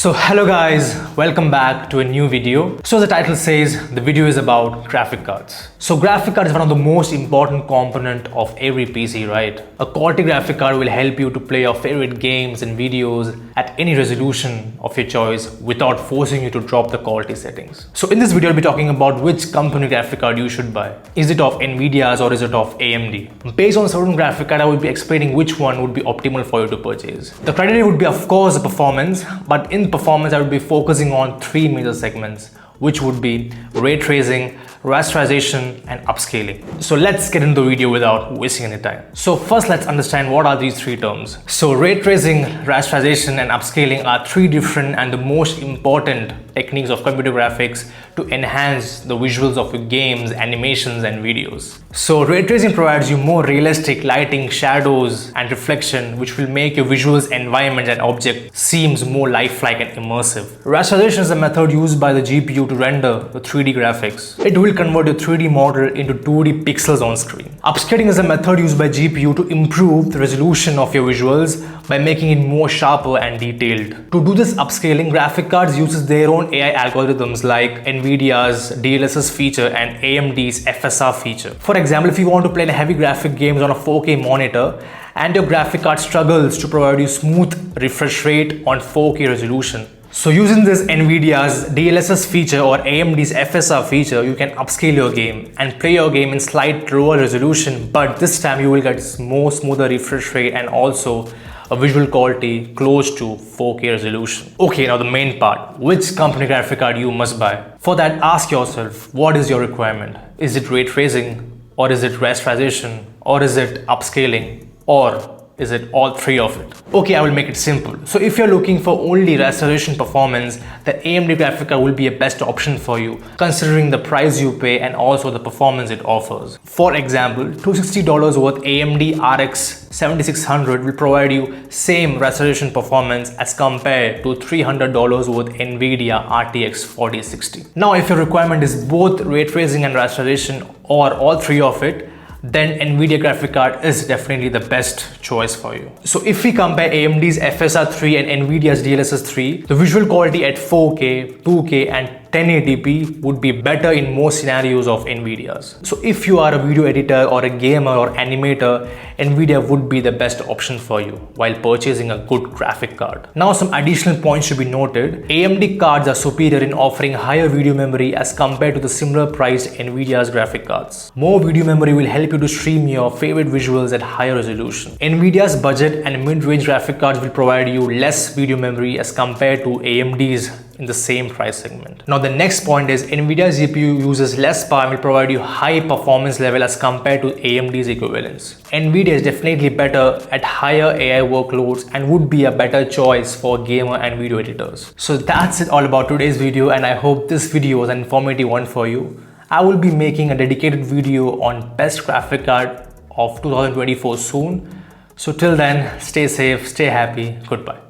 So hello guys, welcome back to a new video. So the title says the video is about graphic cards. So graphic card is one of the most important component of every PC, right? A quality graphic card will help you to play your favorite games and videos at any resolution of your choice without forcing you to drop the quality settings. So in this video I'll be talking about which company graphic card you should buy. Is it of Nvidia's or is it of AMD? Based on a certain graphic card I will be explaining which one would be optimal for you to purchase. The criteria would be of course the performance, but in performance I would be focusing on three major segments, which would be ray tracing, rasterization and upscaling. So let's get into the video without wasting any time. So first let's understand what are these three terms. So ray tracing, rasterization and upscaling are three different and the most important techniques of computer graphics to enhance the visuals of your games, animations and videos. So ray tracing provides you more realistic lighting, shadows and reflection, which will make your visuals, environment and object seems more lifelike and immersive. Rasterization is a method used by the GPU to render the 3D graphics. It will convert your 3D model into 2D pixels on screen. Upscaling is a method used by GPU to improve the resolution of your visuals by making it more sharper and detailed. To do this upscaling, graphic cards uses their own AI algorithms like Nvidia's DLSS feature and AMD's FSR feature. For example, if you want to play heavy graphic games on a 4K monitor and your graphic card struggles to provide you smooth refresh rate on 4K resolution, so using this Nvidia's DLSS feature or AMD's FSR feature, you can upscale your game and play your game in slight lower resolution, but this time you will get more smoother refresh rate and also a visual quality close to 4K resolution. Okay, now the main part, which company graphic card you must buy? For that, ask yourself, what is your requirement? Is it ray tracing, or is it rasterization, or is it upscaling, or is it all three of it? Okay, I will make it simple. So if you're looking for only rasterization performance, the AMD graphic card will be a best option for you, considering the price you pay and also the performance it offers. For example, $260 worth AMD RX 7600 will provide you same rasterization performance as compared to $300 worth Nvidia RTX 4060. Now, if your requirement is both ray tracing and rasterization or all three of it, then Nvidia graphic card is definitely the best choice for you. So if we compare AMD's FSR 3 and Nvidia's DLSS 3, the visual quality at 4K, 2K and 1080p would be better in most scenarios of Nvidia's. So if you are a video editor or a gamer or animator, Nvidia would be the best option for you while purchasing a good graphic card. Now some additional points should be noted. AMD cards are superior in offering higher video memory as compared to the similar priced Nvidia's graphic cards. More video memory will help you to stream your favorite visuals at higher resolution. Nvidia's budget and mid-range graphic cards will provide you less video memory as compared to AMD's in the same price segment. Now the next point is Nvidia's GPU uses less power and will provide you high performance level as compared to AMD's equivalents. Nvidia is definitely better at higher AI workloads and would be a better choice for gamer and video editors. So that's it all about today's video, and I hope this video was an informative one for you. I will be making a dedicated video on best graphic card of 2024 soon. So till then, stay safe, stay happy, goodbye.